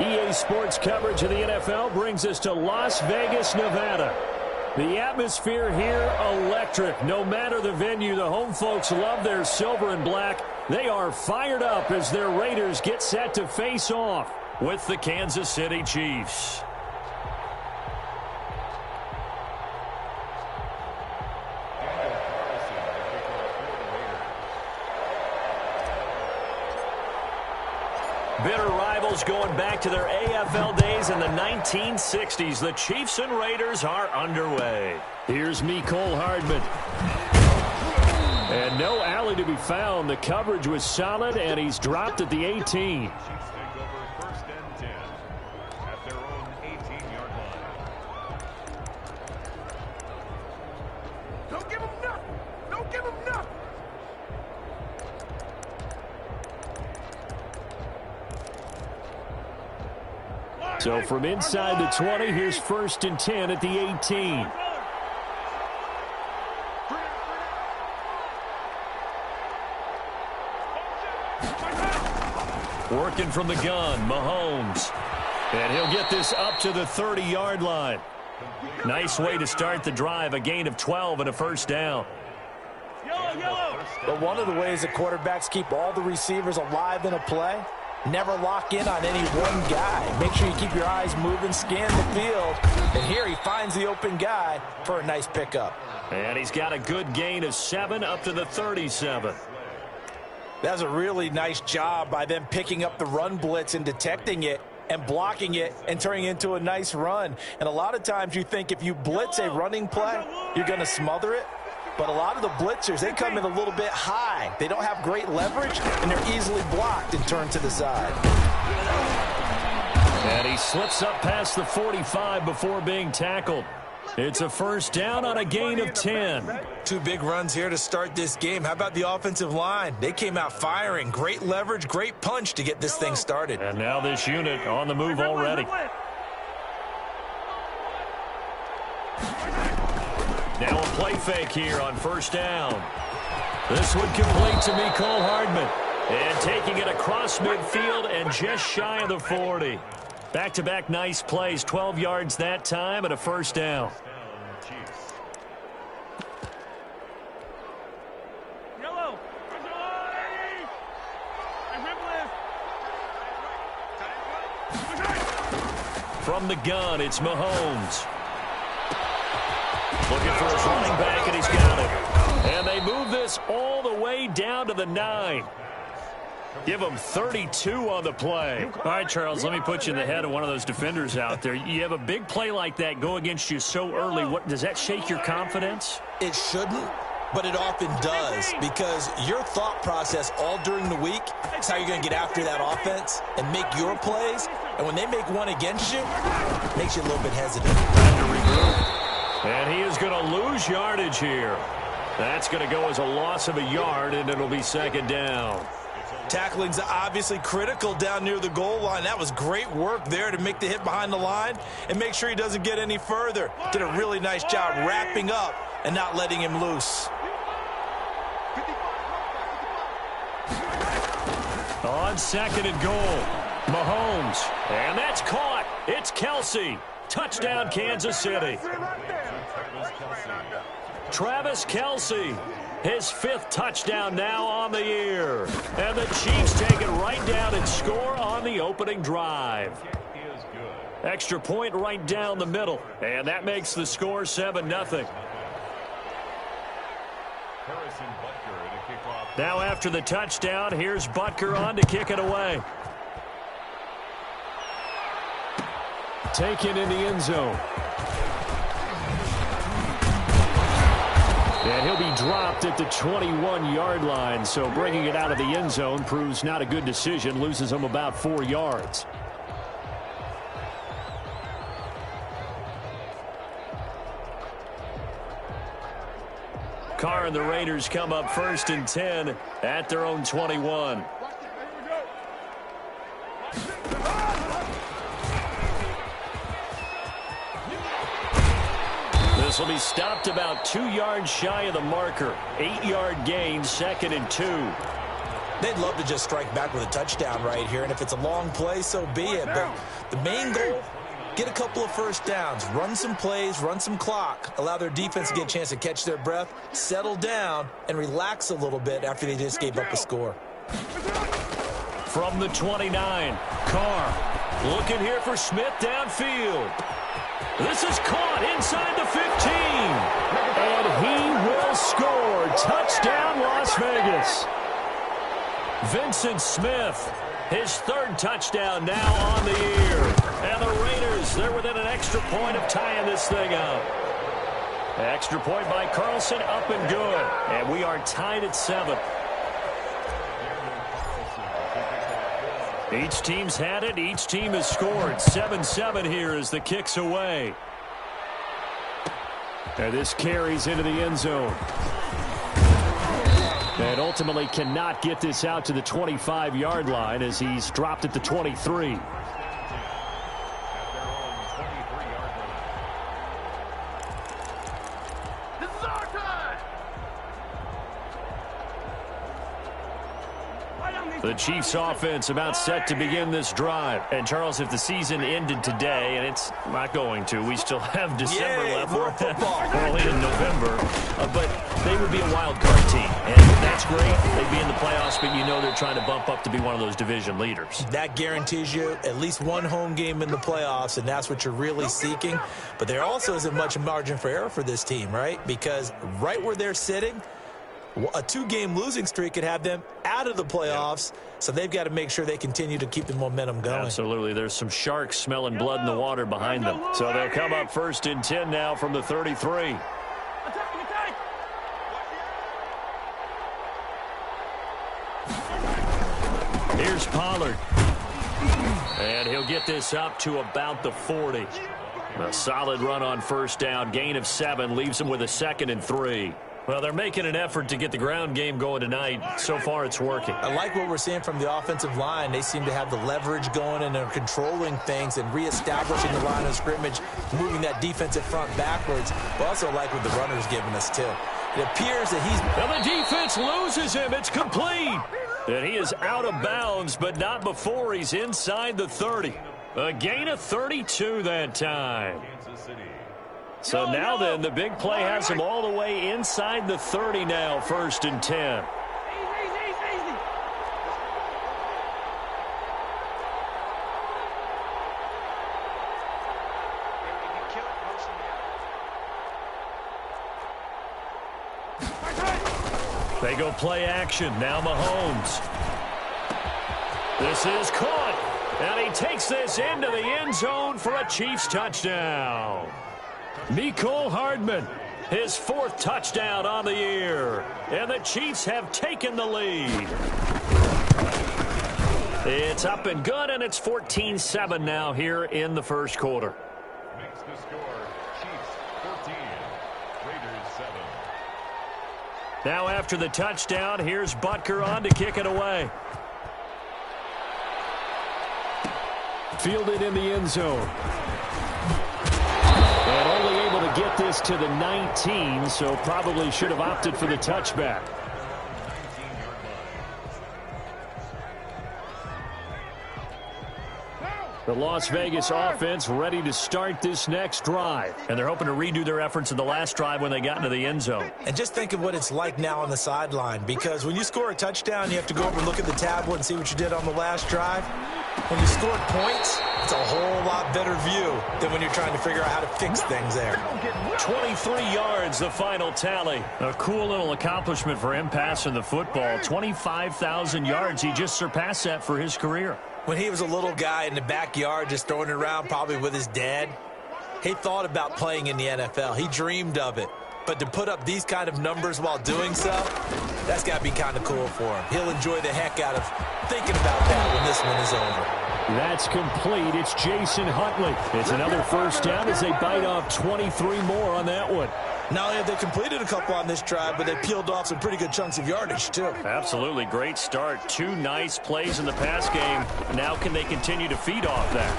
EA Sports coverage of the NFL brings us to Las Vegas, Nevada. The atmosphere here, electric. No matter the venue, the home folks love their silver and black. They are fired up as their Raiders get set to face off with the Kansas City Chiefs. Bitter rivals going back to their AFL days in the 1960s. The Chiefs and Raiders are underway. Here's Mecole Hardman. And no alley to be found. The coverage was solid, and he's dropped at the 18. Chiefs take over first and 10 at their own 18-yard line. Don't give him nothing. Don't give him nothing. So from inside the 20, here's first and 10 at the 18. Working from the gun, Mahomes. And he'll get this up to the 30-yard line. Nice way to start the drive, a gain of 12 and a first down. But one of the ways that quarterbacks keep all the receivers alive in a play, never lock in on any one guy. Make sure you keep your eyes moving, scan the field. And here he finds the open guy for a nice pickup. And he's got a good gain of 7 up to the 37. That's a really nice job by them picking up the run blitz and detecting it and blocking it and turning it into a nice run. And a lot of times you think if you blitz a running play, you're going to smother it. But a lot of the blitzers, they come in a little bit high. They don't have great leverage, and they're easily blocked and turned to the side. And he slips up past the 45 before being tackled. It's a first down on a gain of 10. Two big runs here to start this game. How about the offensive line? They came out firing. Great leverage, great punch to get this thing started. And now this unit on the move already. Now a play fake here on first down. This one complete to Mecole Hardman. And taking it across midfield and just shy of the 40. Back-to-back nice plays, 12 yards that time and a first down. From the gun, it's Mahomes. Looking for his running back, and he's got it. And they move this all the way down to the 9. Give him 32 on the play. All right, Charles, let me put you in the head of one of those defenders out there. You have a big play like that go against you so early. What does that shake your confidence? It shouldn't, but it often does, because your thought process all during the week is how you're going to get after that offense and make your plays. And when they make one against you, it makes you a little bit hesitant. Time to regroup. And he is going to lose yardage here. That's going to go as a loss of a yard, and it'll be second down. Tackling's obviously critical down near the goal line. That was great work there to make the hit behind the line and make sure he doesn't get any further. Did a really nice job wrapping up and not letting him loose. On second and goal, Mahomes. And that's caught. It's Kelce. Touchdown, Kansas City. Travis Kelce, his 5th touchdown now on the year. And the Chiefs take it right down and score on the opening drive. Extra point right down the middle. And that makes the score 7-0. Now after the touchdown, here's Butker on to kick it away. Taken in the end zone. And he'll be dropped at the 21-yard line, so bringing it out of the end zone proves not a good decision, loses him about 4 yards. Carr and the Raiders come up first and 10 at their own 21. This will be stopped about 2 yards shy of the marker. 8-yard gain, second and 2. They'd love to just strike back with a touchdown right here, and if it's a long play, so be it. But the main goal, get a couple of first downs, run some plays, run some clock, allow their defense to get a chance to catch their breath, settle down, and relax a little bit after they just gave up a score. From the 29, Carr looking here for Smith downfield. This is caught inside the 15. And he will score. Touchdown, Las Vegas. Vincent Smith, his third touchdown now on the year. And the Raiders, they're within an extra point of tying this thing up. Extra point by Carlson, up and good. And we are tied at 7. Each team's had it. Each team has scored. 7-7 here as the kick's away. And this carries into the end zone. And ultimately cannot get this out to the 25-yard line as he's dropped at the 23. The Chiefs offense about set to begin this drive. And Charles, if the season ended today, and it's not going to, we still have December left. More football. Early in November. But they would be a wild card team. And that's great. They'd be in the playoffs, but you know they're trying to bump up to be one of those division leaders. That guarantees you at least one home game in the playoffs, and that's what you're really seeking. But there also isn't much margin for error for this team, right? Because right where they're sitting, a 2-game losing streak could have them out of the playoffs, so they've got to make sure they continue to keep the momentum going. Absolutely. There's some sharks smelling blood in the water behind them. So they'll come up 1st and 10 now from the 33. Here's Pollard. And he'll get this up to about the 40. A solid run on first down. Gain of 7 leaves him with a 2nd and 3. Well, they're making an effort to get the ground game going tonight. So far, it's working. I like what we're seeing from the offensive line. They seem to have the leverage going, and they're controlling things and reestablishing the line of scrimmage, moving that defensive front backwards. But also like what the runner's giving us, too. It appears that he's... Well, the defense loses him. It's complete. And he is out of bounds, but not before he's inside the 30. A gain of 32 that time. So now then, the big play has him all the way inside the 30 now, 1st and 10. They go play action. Now Mahomes. This is caught. And he takes this into the end zone for a Chiefs touchdown. Mecole Hardman, his 4th touchdown on the year. And the Chiefs have taken the lead. It's up and good, and it's 14-7 now here in the first quarter. Makes the score Chiefs 14, Raiders 7. Now after the touchdown, here's Butker on to kick it away. Fielded in the end zone. And only able to get this to the 19, so probably should have opted for the touchback. The Las Vegas offense ready to start this next drive. And they're hoping to redo their efforts in the last drive when they got into the end zone. And just think of what it's like now on the sideline, because when you score a touchdown, you have to go over and look at the tablet and see what you did on the last drive. When you scored points, it's a whole lot better view than when you're trying to figure out how to fix things there. 23 yards, the final tally. A cool little accomplishment for him passing the football. 25,000 yards. He just surpassed that for his career. When he was a little guy in the backyard just throwing it around probably with his dad, he thought about playing in the NFL. He dreamed of it. But to put up these kind of numbers while doing so, that's got to be kind of cool for him. He'll enjoy the heck out of thinking about that when this one is over. That's complete. It's Jason Huntley. It's another first down as they bite off 23 more on that one. Not only have they completed a couple on this drive, but they peeled off some pretty good chunks of yardage, too. Absolutely. Great start. 2 nice plays in the pass game. Now can they continue to feed off that?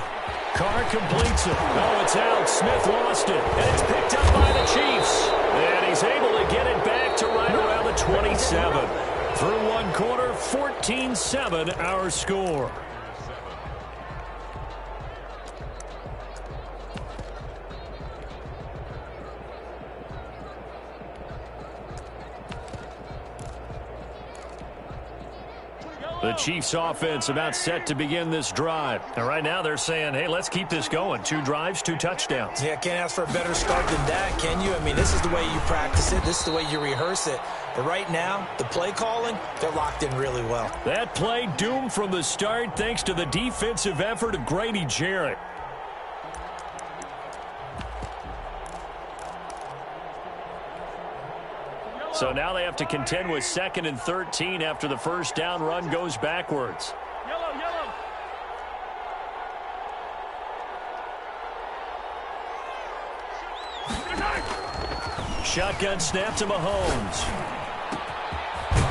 Carr completes it. Oh, it's out. Smith lost it. And it's picked up by the Chiefs. And he's able to get it back to right around the 27. Through one quarter, 14-7 our score. The Chiefs offense about set to begin this drive. And right now they're saying, hey, let's keep this going. 2 drives, 2 touchdowns. Yeah, can't ask for a better start than that, can you? I mean, this is the way you practice it. This is the way you rehearse it. But right now, the play calling, they're locked in really well. That play doomed from the start thanks to the defensive effort of Grady Jarrett. So now they have to contend with 2nd and 13 after the first down run goes backwards. Yellow. Shotgun snap to Mahomes.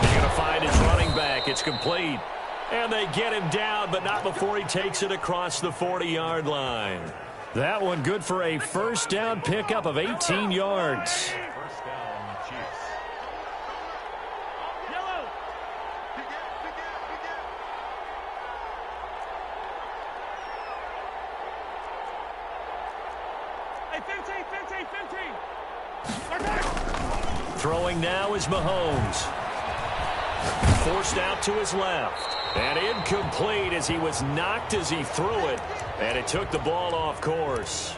He's going to find his running back. It's complete. And they get him down, but not before he takes it across the 40-yard line. That one good for a first down pickup of 18 yards. Throwing now is Mahomes. Forced out to his left. And incomplete as he was knocked as he threw it. And it took the ball off course.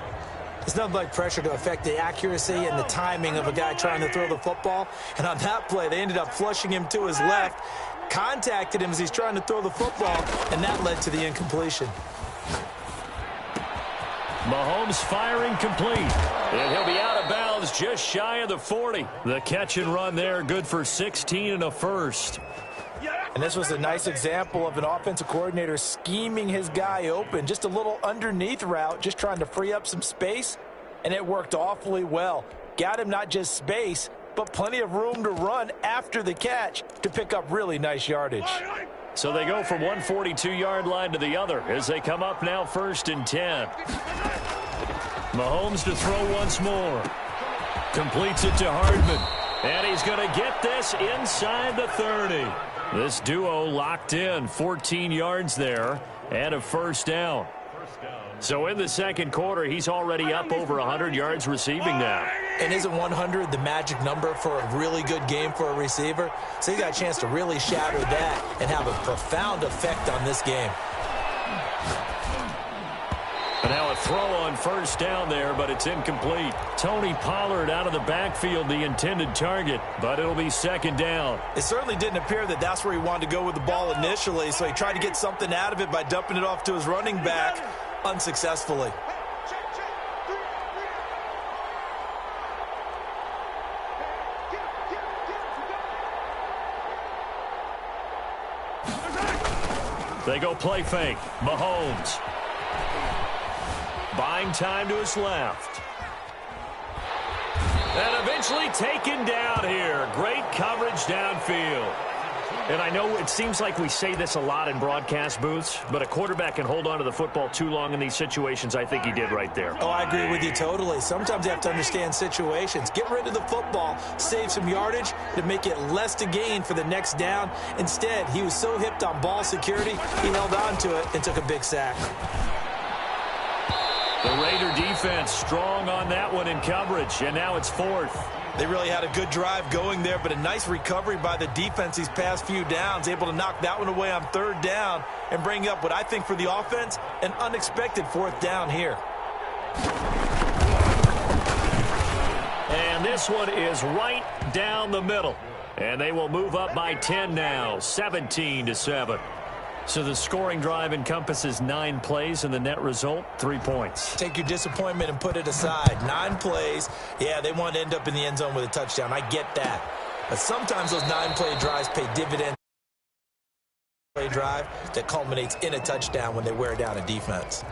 It's nothing like pressure to affect the accuracy and the timing of a guy trying to throw the football. And on that play, they ended up flushing him to his left, contacted him as he's trying to throw the football, and that led to the incompletion. Mahomes firing complete. And he'll be out of bounds just shy of the 40. The catch and run there, good for 16 and a first. And this was a nice example of an offensive coordinator scheming his guy open. Just a little underneath route, just trying to free up some space. And it worked awfully well. Got him not just space, but plenty of room to run after the catch to pick up really nice yardage. So they go from one 42-yard line to the other as they come up now 1st and 10. Mahomes to throw once more. Completes it to Hardman. And he's going to get this inside the 30. This duo locked in, 14 yards there and a first down. So in the second quarter, he's already up over 100 yards receiving now. And isn't 100 the magic number for a really good game for a receiver? So he got a chance to really shatter that and have a profound effect on this game. And now a throw on first down there, but it's incomplete. Tony Pollard out of the backfield, the intended target, but it'll be 2nd down. It certainly didn't appear that that's where he wanted to go with the ball initially, so he tried to get something out of it by dumping it off to his running back unsuccessfully. They go play fake. Mahomes. Buying time to his left. And eventually taken down here. Great coverage downfield. And I know it seems like we say this a lot in broadcast booths, but a quarterback can hold on to the football too long in these situations. I think he did right there. Oh, I agree with you totally. Sometimes you have to understand situations. Get rid of the football, save some yardage to make it less to gain for the next down. Instead, he was so hipped on ball security, he held on to it and took a big sack. The Raider defense strong on that one in coverage, and now it's 4th. They really had a good drive going there, but a nice recovery by the defense these past few downs, able to knock that one away on 3rd down and bring up what I think for the offense, an unexpected 4th down here. And this one is right down the middle. And they will move up by 10 now, 17-7. So the scoring drive encompasses 9 plays, and the net result, 3 points. Take your disappointment and put it aside. 9 plays. Yeah, they want to end up in the end zone with a touchdown. I get that. But sometimes those 9-play drives pay dividends. Play drive that culminates in a touchdown when they wear down a defense.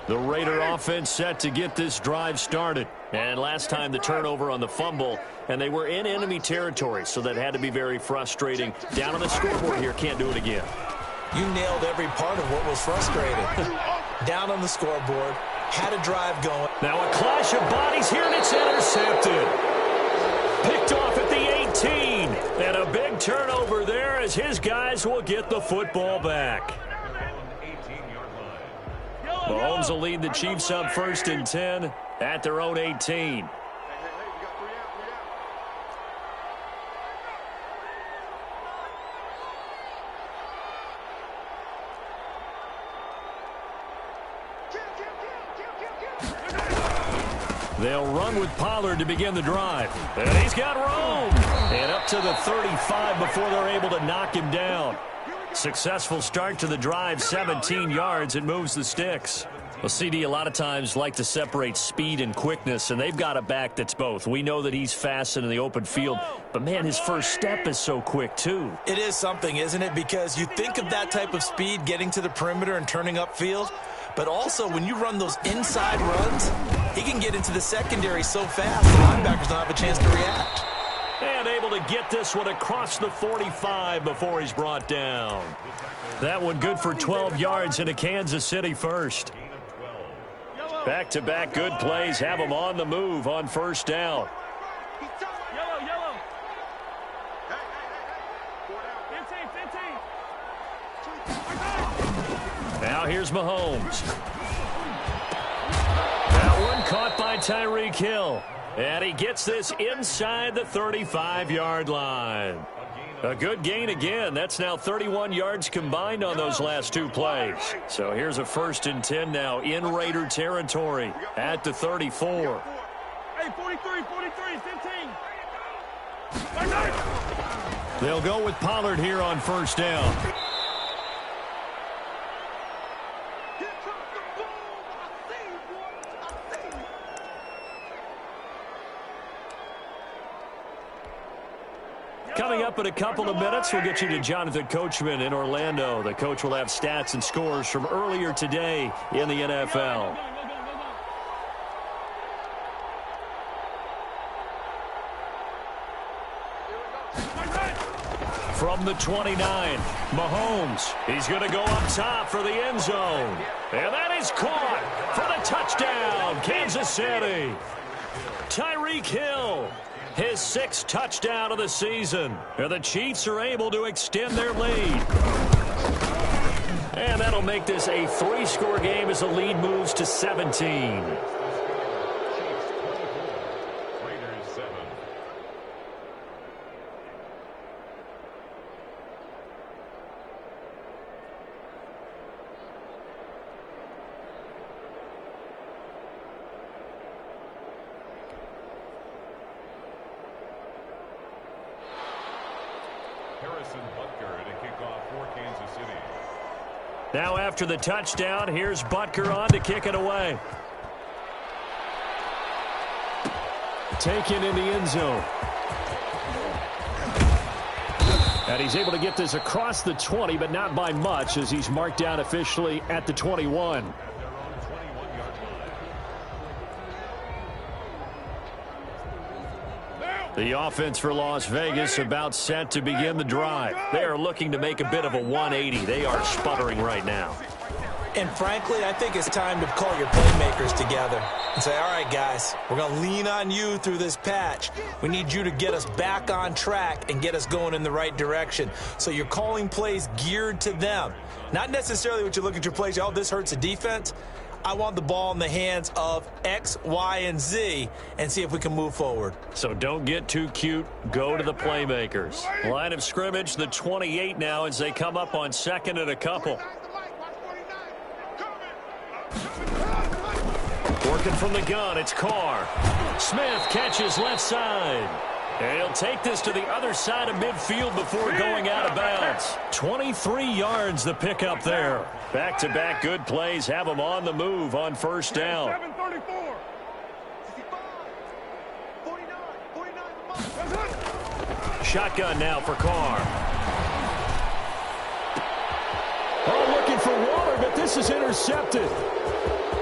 The Raider offense set to get this drive started. And last time the turnover on the fumble, and they were in enemy territory, so that had to be very frustrating. Down on the scoreboard here, can't do it again. You nailed every part of what was frustrating. down on the scoreboard, had a drive going. Now a clash of bodies here, and it's intercepted. Picked off at the 18. And a big turnover there as his guys will get the football back. Mahomes will lead the Chiefs up 1st and 10 at their own 18. They'll run with Pollard to begin the drive. And he's got room. And up to the 35 before they're able to knock him down. Successful start to the drive, 17 yards. It moves the sticks. Well, CD, a lot of times like to separate speed and quickness, and they've got a back that's both. We know that he's fast in the open field, but, man, his first step is so quick, too. It is something, isn't it? Because you think of that type of speed getting to the perimeter and turning upfield, but also when you run those inside runs, he can get into the secondary so fast the linebackers don't have a chance to react. And able to get this one across the 45 before he's brought down. That one good for 12 yards into Kansas City first. Back-to-back good plays have him on the move on 1st down. Yellow. Now here's Mahomes. That one caught by Tyreek Hill. And he gets this inside the 35-yard line. A good gain again. That's now 31 yards combined on those last 2 plays. So here's a 1st and 10 now in Raider territory at the 34. Hey, 43, 15. They'll go with Pollard here on 1st down. Coming up in a couple of minutes, we'll get you to Jonathan Coachman in Orlando. The coach will have stats and scores from earlier today in the NFL. From the 29, Mahomes. He's going to go up top for the end zone. And that is caught for the touchdown, Kansas City. Tyreek Hill. His 6th touchdown of the season. And the Chiefs are able to extend their lead. And that'll make this a 3-score game as the lead moves to 17. Now after the touchdown, here's Butker on to kick it away. Taken in the end zone. And he's able to get this across the 20, but not by much as he's marked down officially at the 21. The offense for Las Vegas about set to begin the drive. They are looking to make a bit of a 180. They are sputtering right now. And frankly, I think it's time to call your playmakers together and say, all right, guys, we're going to lean on you through this patch. We need you to get us back on track and get us going in the right direction. So you're calling plays geared to them. Not necessarily what you look at your plays, oh, this hurts the defense. I want the ball in the hands of X, Y, and Z and see if we can move forward. So don't get too cute. Go to the playmakers. Line of scrimmage, the 28 now as they come up on 2nd and a couple. Working from the gun, it's Carr. Smith catches left side. And he'll take this to the other side of midfield before going out of bounds. 23 yards the pickup there. Back-to-back good plays have him on the move on 1st down. 734. Shotgun now for Carr. Oh, looking for water, but this is intercepted.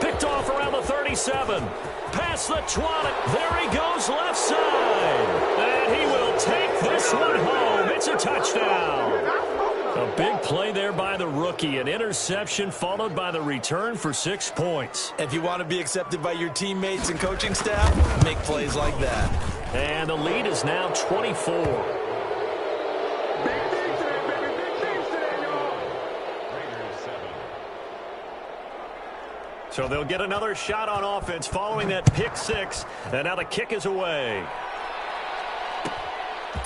Picked off around the 37. Past the 20. There he goes left side. And he will take this one home. It's a touchdown. A big play there by the rookie. rookie. An interception followed by the return for 6 points. If you want to be accepted by your teammates and coaching staff, make plays like that. And the lead is now 24. So they'll get another shot on offense following that pick six. And now the kick is away.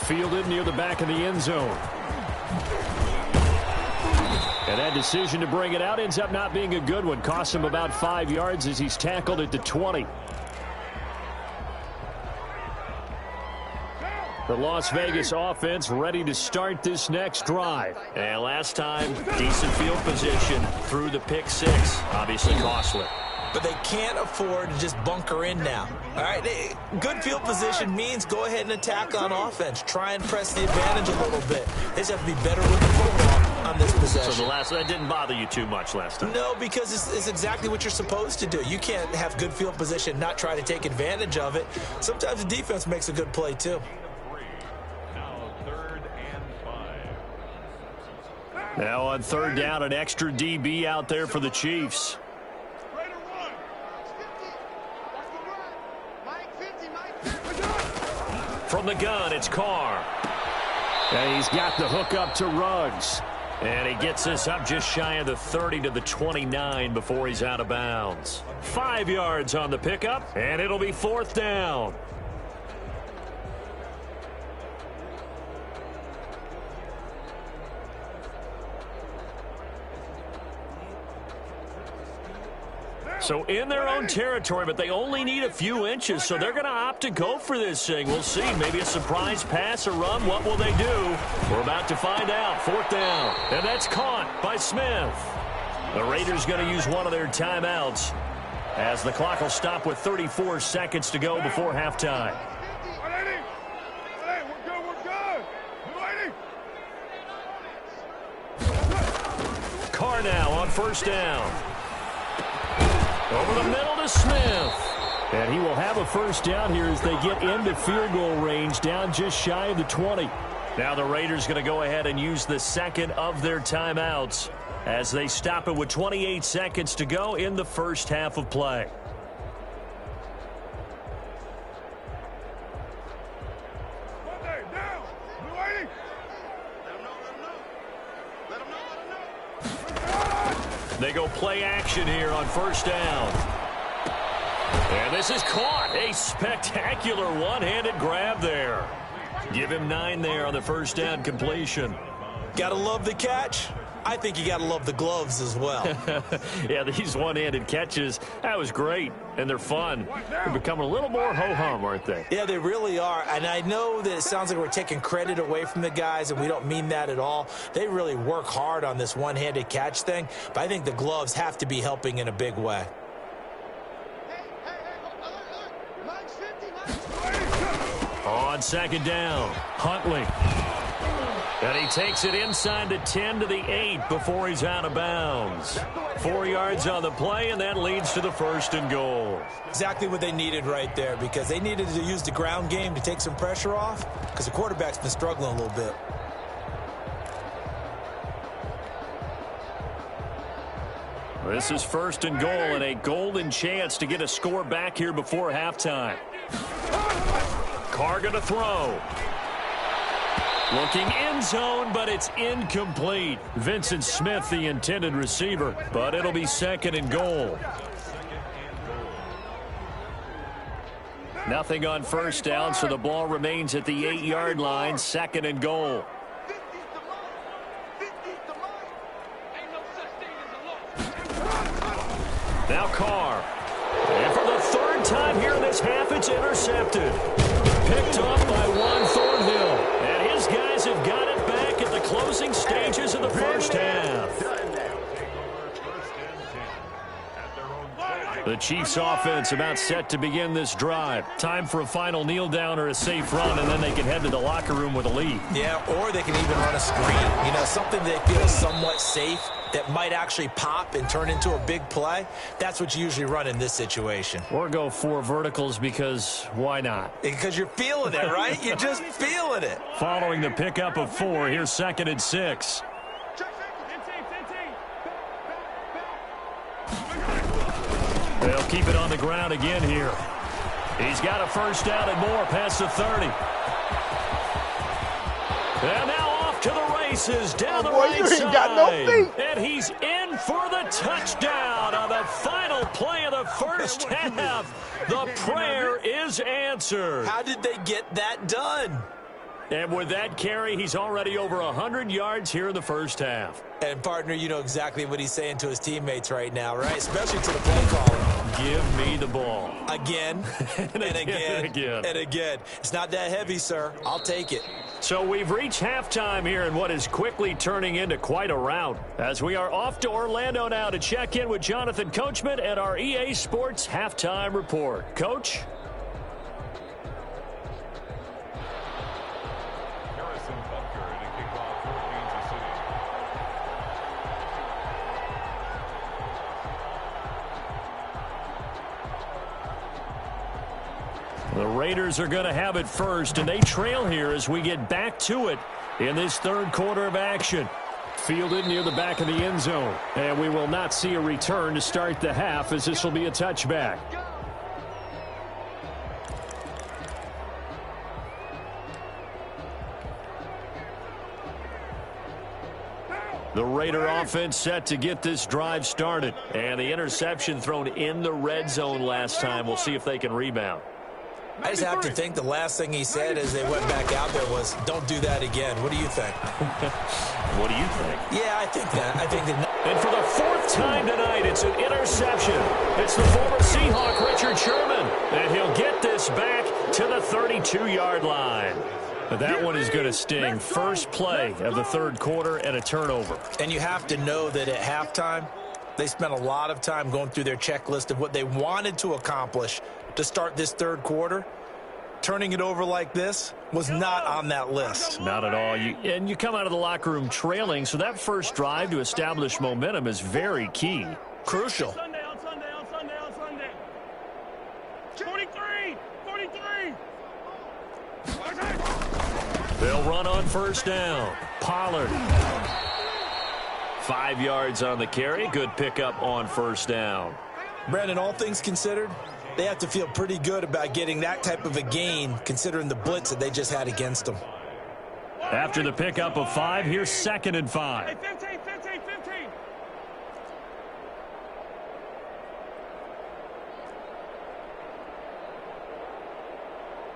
Fielded near the back of the end zone. And that decision to bring it out ends up not being a good one. Costs him about 5 yards as he's tackled at the 20. The Las Vegas offense ready to start this next drive. And last time, decent field position through the pick six. Obviously costly. But they can't afford to just bunker in now. All right, good field position means go ahead and attack on offense. Try and press the advantage a little bit. They just have to be better with the football on this possession. So that didn't bother you too much last time? No, because it's exactly what you're supposed to do. You can't have good field position, not try to take advantage of it. Sometimes the defense makes a good play too. Now on third down, an extra DB out there for the Chiefs. From the gun, it's Carr. And he's got the hook up to Ruggs. And he gets this up just shy of the 30 to the 29 before he's out of bounds. 5 yards on the pickup, and it'll be fourth down. So in their own territory, but they only need a few inches, so they're going to opt to go for this thing. We'll see. Maybe a surprise pass or run. What will they do? We're about to find out. Fourth down. And that's caught by Smith. The Raiders going to use one of their timeouts as the clock will stop with 34 seconds to go before halftime. Carr now on first down. Over the middle to Smith. And he will have a first down here as they get into field goal range, down just shy of the 20. Now the Raiders going to go ahead and use the second of their timeouts as they stop it with 28 seconds to go in the first half of play. They go play action here on first down. And this is caught. A spectacular one-handed grab there. Give him 9 there on the first down completion. Gotta love the catch. I think you gotta love the gloves as well. Yeah, these one-handed catches, that was great. And they're fun. They're becoming a little more ho-hum, aren't they? Yeah, they really are. And I know that it sounds like we're taking credit away from the guys, and we don't mean that at all. They really work hard on this one-handed catch thing, but I think the gloves have to be helping in a big way. On second down, Huntley. And he takes it inside the 10 to the 8 before he's out of bounds. 4 yards on the play, and that leads to the first and goal. Exactly what they needed right there, because they needed to use the ground game to take some pressure off, because the quarterback's been struggling a little bit. This is first and goal, and a golden chance to get a score back here before halftime. Carr gonna throw. Looking end zone, but it's incomplete. Vincent Smith, the intended receiver, but it'll be second and goal. Nothing on first down, so the ball remains at the 8-yard line, second and goal. Now Carr. And for the third time here in this half, it's intercepted. Picked off by Juan Thornhill. And his guys have got it back at the closing stages of the first half. The Chiefs offense about set to begin this drive. Time for a final kneel down or a safe run, and then they can head to the locker room with a lead. Yeah, or they can even run a screen. You know, something they feel is somewhat safe that might actually pop and turn into a big play. That's what you usually run in this situation. Or go 4 verticals because why not? Because you're feeling it, right? You're just feeling it. Following the pickup of 4, here's second and 6. They'll keep it on the ground again here. He's got a first down and more past the 30. And now off to the races down the right side. You ain't got no feet. And he's in for the touchdown on the final play of the first half. The prayer is answered. How did they get that done? And with that carry, he's already over 100 yards here in the first half. And, partner, you know exactly what he's saying to his teammates right now, right? Especially to the play caller. Give me the ball. Again, and again, and again. It's not that heavy, sir. I'll take it. So we've reached halftime here in what is quickly turning into quite a rout. As we are off to Orlando now to check in with Jonathan Coachman and our EA Sports Halftime Report. Coach? The Raiders are going to have it first, and they trail here as we get back to it in this third quarter of action. Fielded near the back of the end zone, and we will not see a return to start the half as this will be a touchback. The Raider offense set to get this drive started, and the interception thrown in the red zone last time. We'll see if they can rebound. I just have to think the last thing he said as they went back out there was, don't do that again. What do you think? What do you think? Yeah, I think that. And for the fourth time tonight, it's an interception. It's the former Seahawk, Richard Sherman. And he'll get this back to the 32-yard line. But that one is going to sting. First play of the third quarter and a turnover. And you have to know that at halftime, they spent a lot of time going through their checklist of what they wanted to accomplish to start this third quarter. Turning it over like this was not on that list. Not at all. And you come out of the locker room trailing, so that first drive to establish momentum is very key. Crucial. On Sunday. 43. They'll run on first down. Pollard. 5 yards on the carry. Good pickup on first down. Brandon, all things considered, they have to feel pretty good about getting that type of a gain considering the blitz that they just had against them. After the pickup of 5, here's 2nd and 5. 15.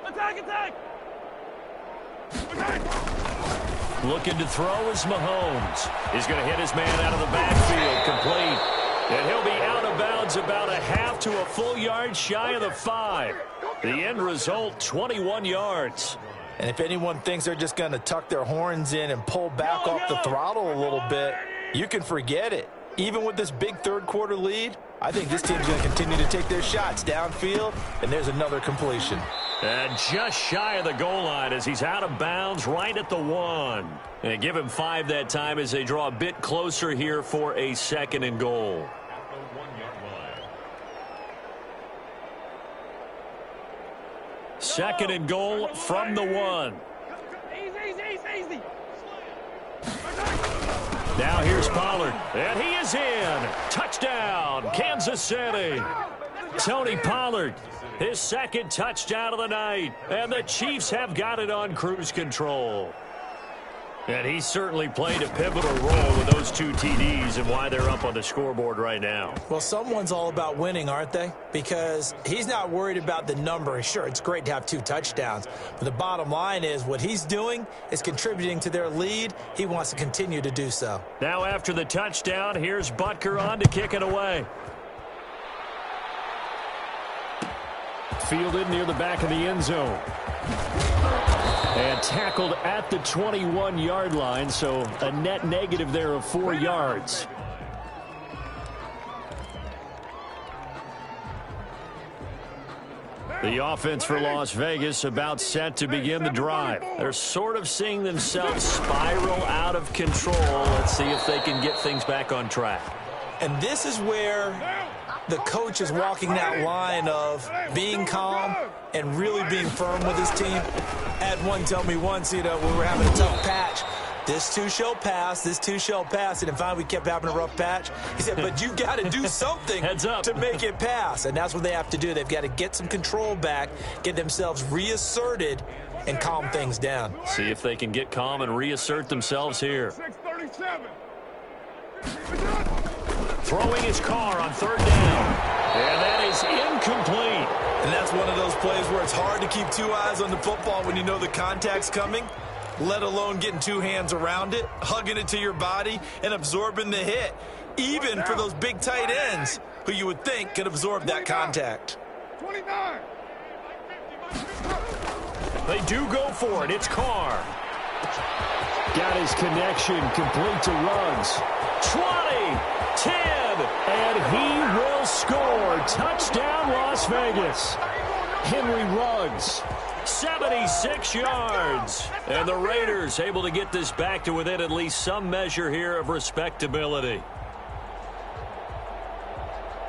Attack. Looking to throw is Mahomes. He's going to hit his man out of the backfield, complete. And he'll be out of bounds about a half to a full yard shy of the 5. The end result, 21 yards. And if anyone thinks they're just going to tuck their horns in and pull back off the throttle a little bit, you can forget it. Even with this big third quarter lead, I think this team's going to continue to take their shots downfield, and there's another completion. And just shy of the goal line as he's out of bounds right at the 1. And give him 5 that time as they draw a bit closer here for a 2nd and goal. Second and goal from the 1. Easy. Now here's Pollard, and he is in. Touchdown, Kansas City. Tony Pollard, his 2nd touchdown of the night, and the Chiefs have got it on cruise control. And he certainly played a pivotal role with those 2 TDs and why they're up on the scoreboard right now. Well, someone's all about winning, aren't they? Because he's not worried about the number. Sure, it's great to have 2 touchdowns. But the bottom line is what he's doing is contributing to their lead. He wants to continue to do so. Now after the touchdown, here's Butker on to kick it away. Fielded near the back of the end zone. And tackled at the 21-yard line, so a net negative there of 4 yards. The offense for Las Vegas about set to begin the drive. They're sort of seeing themselves spiral out of control. Let's see if they can get things back on track. And this is where the coach is walking that line of being calm and really being firm with his team. Had one tell me once, when we're having a tough patch, this too shall pass, this too shall pass. And then finally we kept having a rough patch. He said, but you got to do something Heads up. to make it pass. And that's what they have to do. They've got to get some control back, get themselves reasserted, and calm things down. See if they can get calm and reassert themselves here. 637. Throwing his car on third down. And that is incomplete. And that's one of those plays where it's hard to keep two eyes on the football when you know the contact's coming, let alone getting two hands around it, hugging it to your body, and absorbing the hit, even for those big tight ends who you would think could absorb that contact. 29. They do go for it. It's Carr. Got his connection complete to Ruggs. 20, 10, and he will score. Touchdown, Las Vegas. Henry Ruggs, 76 yards. And the Raiders able to get this back to within at least some measure here of respectability.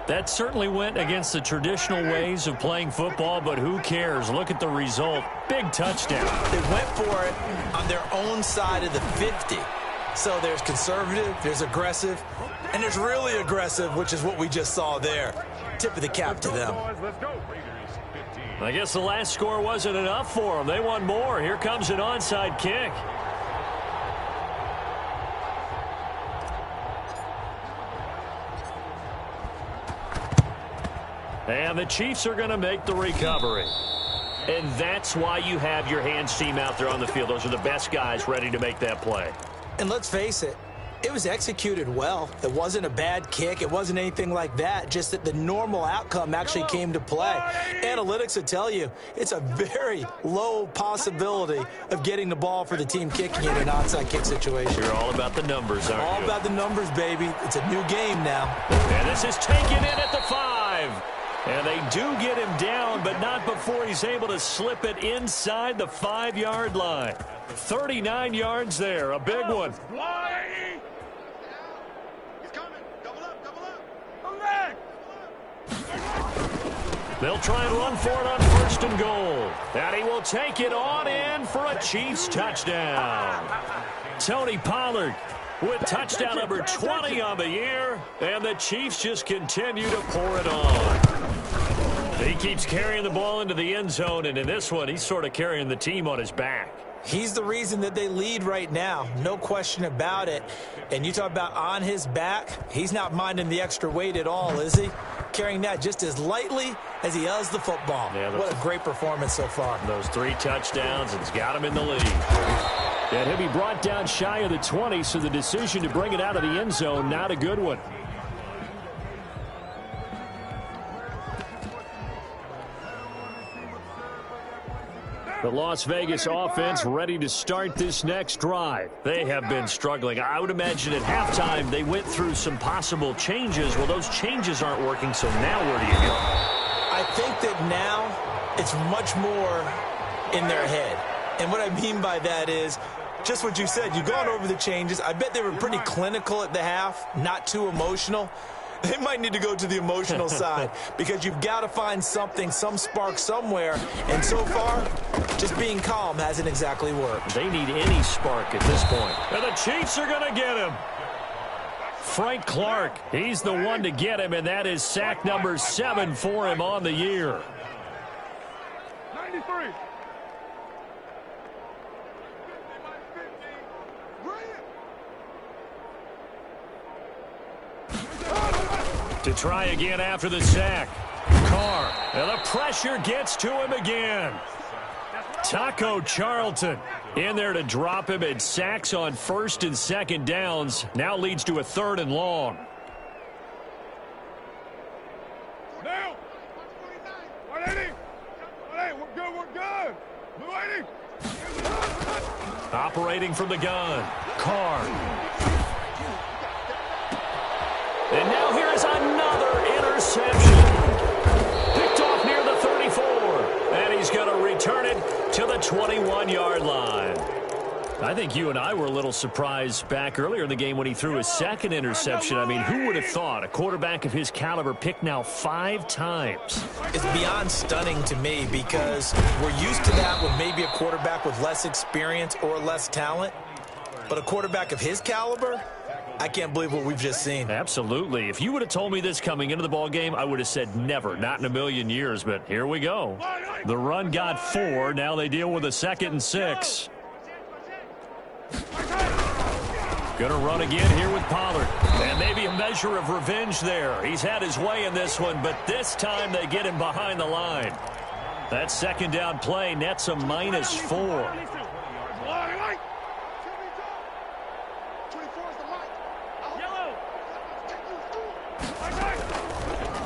That certainly went against the traditional ways of playing football, but who cares? Look at the result. Big touchdown. They went for it on their own side of the 50. So there's conservative, there's aggressive, and there's really aggressive, which is what we just saw there. Tip of the cap to them. Let's go. I guess the last score wasn't enough for them. They want more. Here comes an onside kick. And the Chiefs are going to make the recovery. And that's why you have your hands team out there on the field. Those are the best guys ready to make that play. And let's face it, it was executed well. It wasn't a bad kick. It wasn't anything like that. Just that the normal outcome actually came to play. Analytics will tell you it's a very low possibility of getting the ball for the team kicking in an onside kick situation. You're all about the numbers, aren't you? All about the numbers, baby. It's a new game now. And this is taken in at the 5. And they do get him down, but not before he's able to slip it inside the 5-yard line. 39 yards there, a big one. Why? He's coming. Double up, double up. They'll try and run for it on first and goal. And he will take it on in for a Chiefs touchdown. Tony Pollard with touchdown number 20 on the year. And the Chiefs just continue to pour it on. He keeps carrying the ball into the end zone, and in this one, he's sort of carrying the team on his back. He's the reason that they lead right now. No question about it. And you talk about on his back, he's not minding the extra weight at all, is he? Carrying that just as lightly as he does the football. Yeah, what a great performance so far. Those 3 touchdowns, and he's got him in the lead. And he'll be brought down shy of the 20, so the decision to bring it out of the end zone, not a good one. The Las Vegas offense ready to start this next drive. They have been struggling. I would imagine at halftime they went through some possible changes. Well, those changes aren't working, so now where do you go? I think that now it's much more in their head. And what I mean by that is just what you said. You've gone over the changes. I bet they were pretty clinical at the half, not too emotional. They might need to go to the emotional side because you've got to find something, some spark somewhere. And so far, just being calm hasn't exactly worked. They need any spark at this point. And the Chiefs are going to get him. Frank Clark, he's the one to get him, and that is sack number 7 for him on the year. 93. To try again after the sack. Carr, and the pressure gets to him again. Taco Charlton in there to drop him, and sacks on first and second downs. Now leads to a 3rd and long. Now. 180. 180. We're good. We're good. 280. Operating from the gun. Carr. And now here is another interception. Picked off near the 34. And he's going to return it to the 21-yard line. I think you and I were a little surprised back earlier in the game when he threw his 2nd interception. I mean, who would have thought a quarterback of his caliber picked now 5 times? It's beyond stunning to me because we're used to that with maybe a quarterback with less experience or less talent. But a quarterback of his caliber, I can't believe what we've just seen. Absolutely. If you would have told me this coming into the ball game, I would have said never, not in a million years. But here we go. The run got 4. Now they deal with a 2nd and 6. Gonna run again here with Pollard. And maybe a measure of revenge there. He's had his way in this one, but this time they get him behind the line. That 2nd down play nets a -4.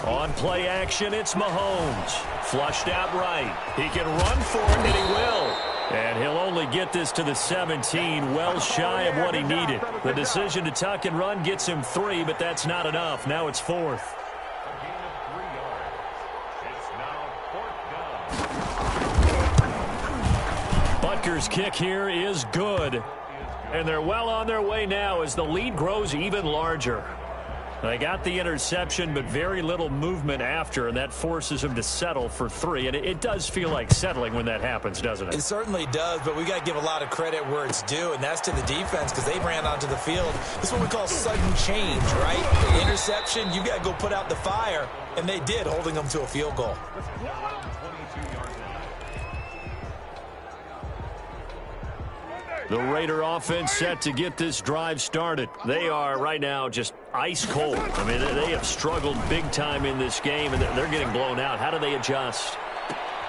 On play action, it's Mahomes. Flushed out right. He can run for it, and he will. And he'll only get this to the 17, well shy of what he needed. The decision to tuck and run gets him 3, but that's not enough. Now it's 4th. Butker's kick here is good. And they're well on their way now as the lead grows even larger. They got the interception, but very little movement after, and that forces him to settle for 3. And it does feel like settling when that happens, doesn't it? It certainly does, but we got to give a lot of credit where it's due, and that's to the defense because they ran onto the field. This is what we call sudden change, right? The interception, you got to go put out the fire, and they did, holding them to a field goal. The Raider offense set to get this drive started. They are right now just ice cold. I mean, they have struggled big time in this game, and they're getting blown out. How do they adjust?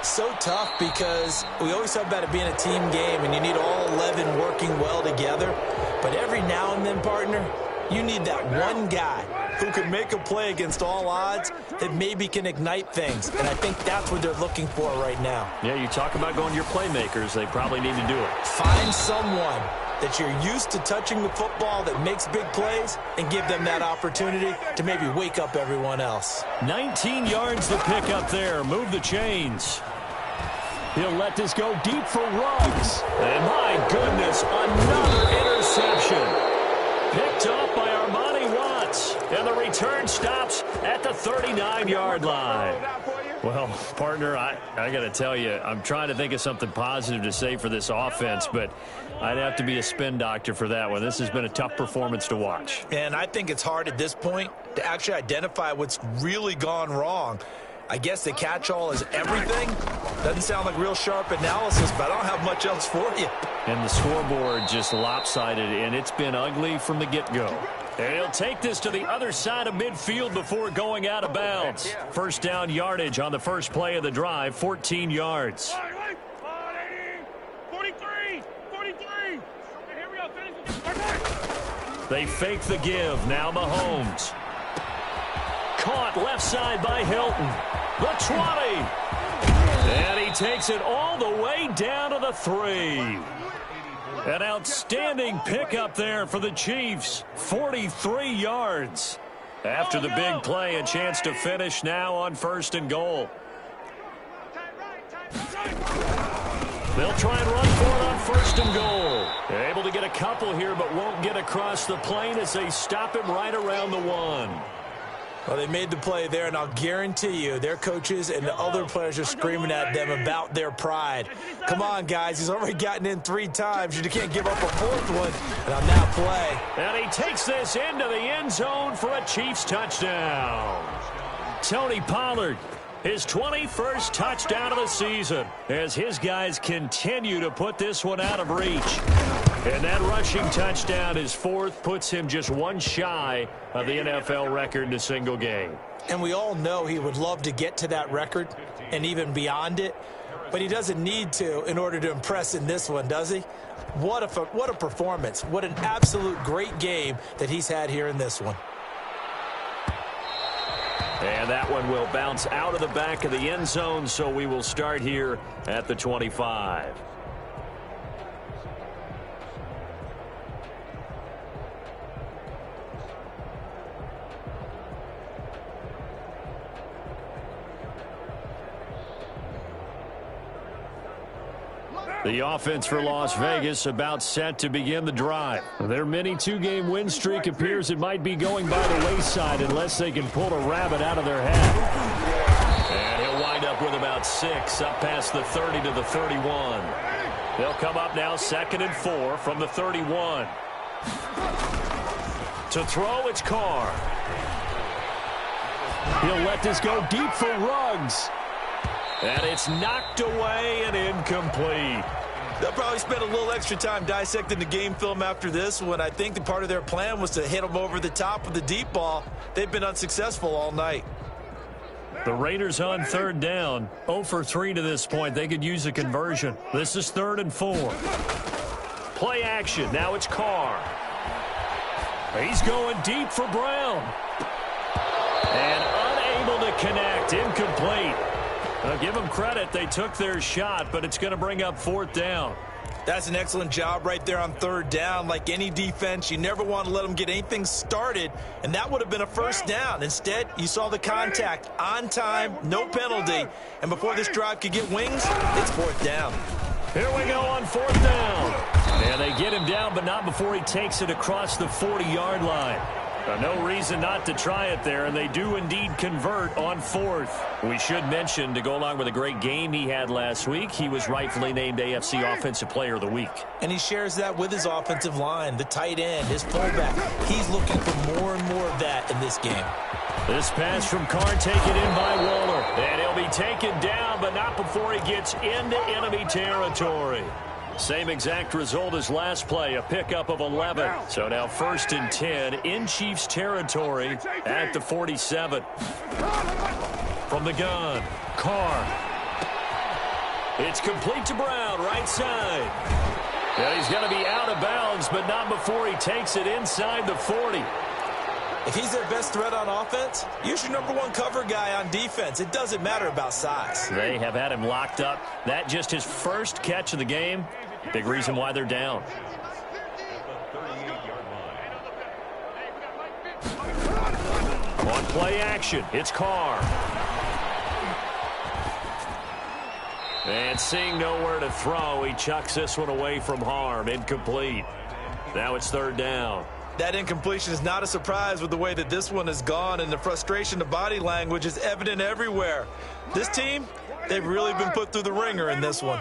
So tough because we always talk about it being a team game, and you need all 11 working well together. But every now and then, partner, you need that one guy who can make a play against all odds that maybe can ignite things. And I think that's what they're looking for right now. Yeah, you talk about going to your playmakers. They probably need to do it. Find someone that you're used to touching the football that makes big plays and give them that opportunity to maybe wake up everyone else. 19 yards to pick up there. Move the chains. He'll let this go deep for Ruggs. And my goodness, another interception. Picked up by Armani Watts. And the return stops at the 39-yard line. Well, partner, I got to tell you, I'm trying to think of something positive to say for this offense, but I'd have to be a spin doctor for that one. This has been a tough performance to watch. And I think it's hard at this point to actually identify what's really gone wrong. I guess the catch-all is everything. Doesn't sound like real sharp analysis, but I don't have much else for you. And the scoreboard just lopsided, and it's been ugly from the get-go. And he'll take this to the other side of midfield before going out of bounds. First down yardage on the first play of the drive, 14 yards. 43! 43! Here we go. They fake the give. Now Mahomes. Caught left side by Hilton. The 20. And he takes it all the way down to the 3. An outstanding pickup there for the Chiefs. 43 yards. After the big play, a chance to finish now on 1st and goal. They'll try and run for it on 1st and goal. They're able to get a couple here, but won't get across the plane as they stop him right around the 1. Well, they made the play there, and I'll guarantee you their coaches and the other players are screaming at them about their pride. Come on, guys. He's already gotten in 3 times. You can't give up a 4th one. And on that play. And he takes this into the end zone for a Chiefs touchdown. Tony Pollard, his 21st touchdown of the season, as his guys continue to put this one out of reach. And that rushing touchdown, his 4th, puts him just one shy of the NFL record in a single game. And we all know he would love to get to that record and even beyond it, but he doesn't need to in order to impress in this one, does he? What a performance. What an absolute great game that he's had here in this one. And that one will bounce out of the back of the end zone, so we will start here at the 25. The offense for Las Vegas about set to begin the drive. Their mini 2-game win streak appears it might be going by the wayside unless they can pull a rabbit out of their hat. And he'll wind up with about 6 up past the 30 to the 31. They'll come up now 2nd and 4 from the 31. To throw, it's Carr. He'll let this go deep for Ruggs. And it's knocked away and incomplete. They'll probably spend a little extra time dissecting the game film after this one. I think the part of their plan was to hit them over the top of the deep ball. They've been unsuccessful all night. The Raiders on third down. 0 for 3 to this point. They could use a conversion. This is 3rd and 4. Play action. Now it's Carr. He's going deep for Brown. And unable to connect. Incomplete. I'll give them credit. They took their shot, but it's going to bring up 4th down. That's an excellent job right there on 3rd down. Like any defense, you never want to let them get anything started, and that would have been a 1st down. Instead, you saw the contact on time, no penalty, and before this drive could get wings, it's 4th down. Here we go on 4th down. And they get him down, but not before he takes it across the 40-yard line. No reason not to try it there, and they do indeed convert on 4th. We should mention, to go along with a great game he had last week, he was rightfully named AFC Offensive Player of the Week. And he shares that with his offensive line, the tight end, his fullback. He's looking for more and more of that in this game. This pass from Carr taken in by Waller. And he'll be taken down, but not before he gets into enemy territory. Same exact result as last play, a pickup of 11. So now 1st and 10 in Chiefs territory at the 47. From the gun, Carr. It's complete to Brown, right side. And he's going to be out of bounds, but not before he takes it inside the 40. If he's their best threat on offense, use your #1 cover guy on defense. It doesn't matter about size. They have had him locked up. That just his first catch of the game. Big reason why they're down. On play action, it's Carr. And seeing nowhere to throw, he chucks this one away from harm. Incomplete. Now it's 3rd down. That incompletion is not a surprise with the way that this one has gone, and the frustration of body language is evident everywhere. This team, they've really been put through the ringer in this one.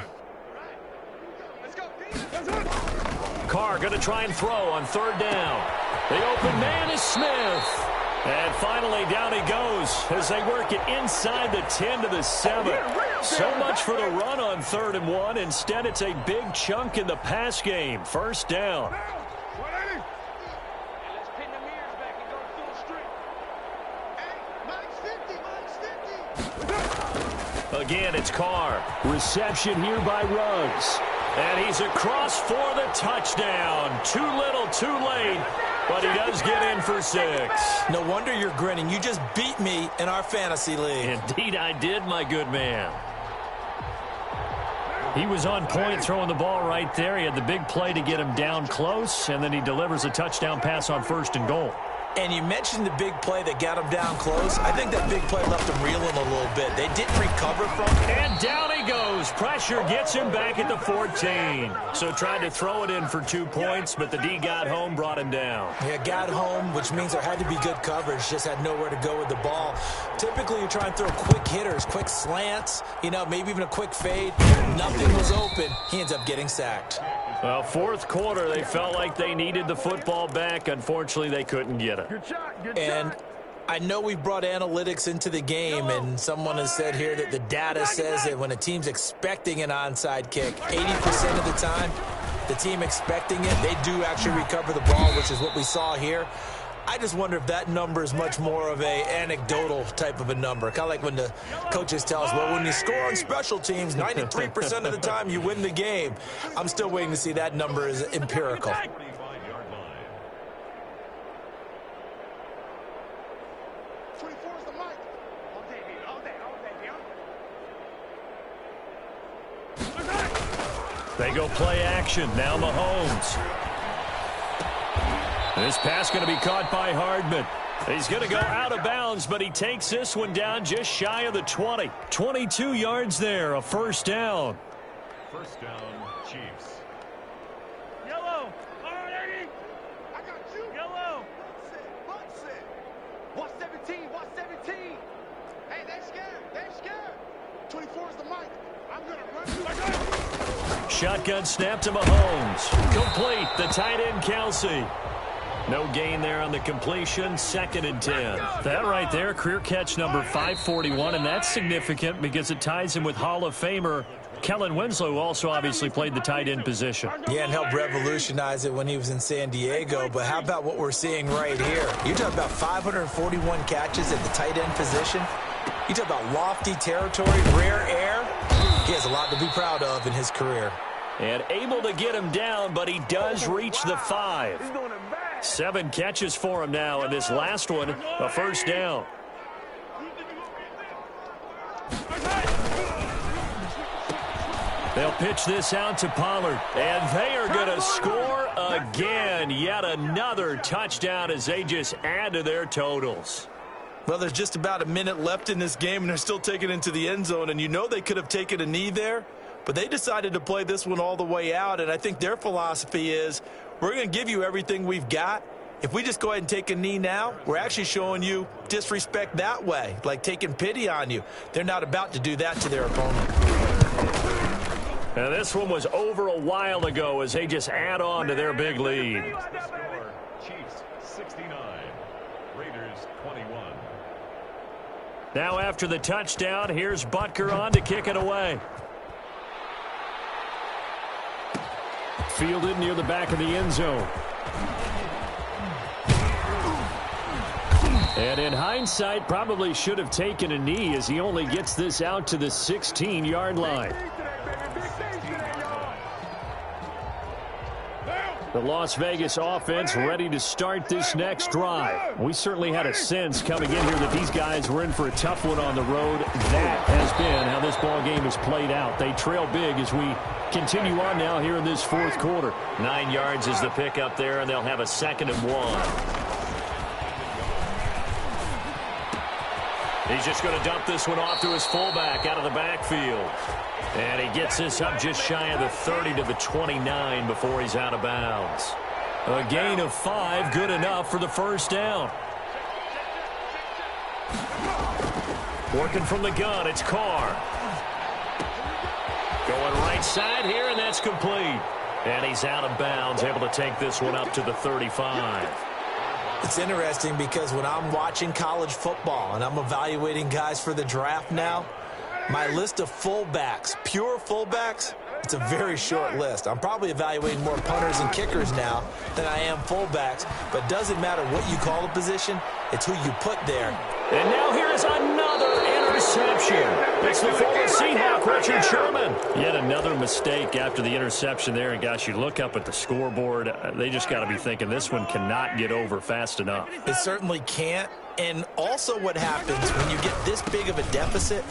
Carr going to try and throw on 3rd down. The open man is Smith. And finally down he goes as they work it inside the 10 to the 7. So much for the run on 3rd and 1. Instead, it's a big chunk in the pass game. 1st down. Again, it's Carr. Reception here by Ruggs. And he's across for the touchdown. Too little, too late. But he does get in for 6. No wonder you're grinning. You just beat me in our fantasy league. Indeed I did, my good man. He was on point throwing the ball right there. He had the big play to get him down close, and then he delivers a touchdown pass on 1st and goal. And you mentioned the big play that got him down close. I think that big play left him reeling a little bit. They didn't recover from it. And down he goes. Pressure gets him back at the 14. So tried to throw it in for 2 points, but the D got home, brought him down. Yeah, got home, which means there had to be good coverage. Just had nowhere to go with the ball. Typically, you try and throw quick hitters, quick slants, maybe even a quick fade. Nothing was open. He ends up getting sacked. Well, 4th quarter, they felt like they needed the football back. Unfortunately, they couldn't get it. And I know we brought analytics into the game, and someone has said here that the data says that when a team's expecting an onside kick, 80% of the time, the team expecting it, they do actually recover the ball, which is what we saw here. I just wonder if that number is much more of a anecdotal type of a number. Kind of like when the coaches tell us, well, when you score on special teams, 93% of the time you win the game. I'm still waiting to see that number is empirical. They go play action. Now Mahomes. This pass going to be caught by Hardman. He's going to go out of bounds, but he takes this one down just shy of the 20. 22 yards there, a 1st down. 1st down, Chiefs. Yellow. All right, I got you. Yellow. Watch it. Watch 17. Watch 17. Hey, they're scared. They're scared. 24 is the mic. I'm going to run you. shotgun snap to Mahomes. Complete. The tight end, Kelsey. No gain there on the completion. 2nd and 10. That right there, career catch number 541, and that's significant because it ties him with Hall of Famer Kellen Winslow, who also obviously played the tight end position. Yeah, and helped revolutionize it when he was in San Diego. But how about what we're seeing right here? You're talking about 541 catches at the tight end position. You talk about lofty territory, rare air. He has a lot to be proud of in his career. And able to get him down, but he does reach the 5. 7 catches for him now, and this last one, a first down. They'll pitch this out to Pollard, and they are going to score again. Yet another touchdown as they just add to their totals. Well, there's just about a minute left in this game, and they're still taking it into the end zone, and you know they could have taken a knee there, but they decided to play this one all the way out, and I think their philosophy is, we're going to give you everything we've got. If we just go ahead and take a knee now, we're actually showing you disrespect that way, like taking pity on you. They're not about to do that to their opponent. Now this one was over a while ago as they just add on to their big lead. Chiefs 69, Raiders 21. Now after the touchdown, here's Butker on to kick it away. Fielded near the back of the end zone. And in hindsight, probably should have taken a knee as he only gets this out to the 16-yard line. The Las Vegas offense ready to start this next drive. We certainly had a sense coming in here that these guys were in for a tough one on the road. That has been how this ball game has played out. They trail big as we continue on now here in this 4th quarter. 9 yards is the pickup there, and they'll have a 2nd and 1. He's just going to dump this one off to his fullback out of the backfield. And he gets this up just shy of the 30 to the 29 before he's out of bounds. A gain of 5, good enough for the first down. Working from the gun, it's Carr. Going right side here, and that's complete. And he's out of bounds, able to take this one up to the 35. It's interesting because when I'm watching college football and I'm evaluating guys for the draft now, my list of fullbacks, pure fullbacks, it's a very short list. I'm probably evaluating more punters and kickers now than I am fullbacks, but it doesn't matter what you call a position, it's who you put there. And now here is another interception. It's the former Seahawk, Richard Sherman. Yet another mistake after the interception there. And, gosh, you look up at the scoreboard, they just got to be thinking this one cannot get over fast enough. It certainly can't. And also what happens when you get this big of a deficit,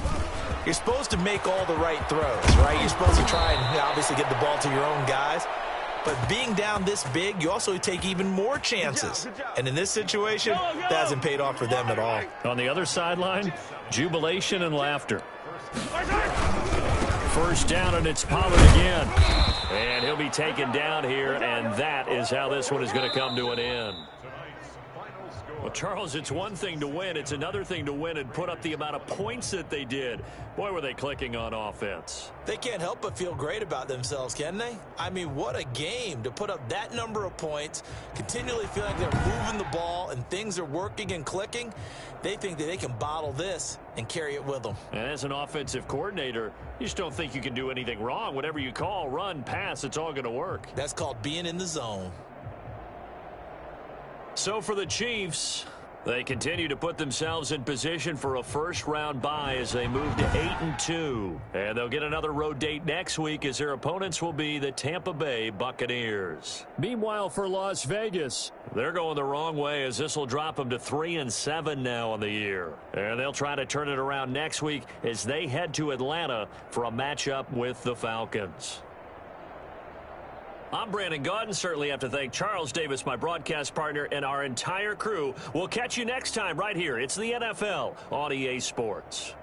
you're supposed to make all the right throws, right? You're supposed to try and obviously get the ball to your own guys. But being down this big, you also take even more chances. And in this situation, that hasn't paid off for them at all. On the other sideline, jubilation and laughter. First down, and it's Pollard again. And he'll be taken down here, and that is how this one is going to come to an end. Well, Charles, it's one thing to win. It's another thing to win and put up the amount of points that they did. Boy, were they clicking on offense. They can't help but feel great about themselves, can they? I mean, what a game to put up that number of points, continually feel like they're moving the ball and things are working and clicking. They think that they can bottle this and carry it with them. And as an offensive coordinator, you just don't think you can do anything wrong. Whatever you call, run, pass, it's all going to work. That's called being in the zone. So for the Chiefs, they continue to put themselves in position for a first-round bye as they move to 8-2. And they'll get another road date next week as their opponents will be the Tampa Bay Buccaneers. Meanwhile, for Las Vegas, they're going the wrong way as this will drop them to 3-7 now on the year. And they'll try to turn it around next week as they head to Atlanta for a matchup with the Falcons. I'm Brandon Gaudin. Certainly have to thank Charles Davis, my broadcast partner, and our entire crew. We'll catch you next time right here. It's the NFL on EA Sports.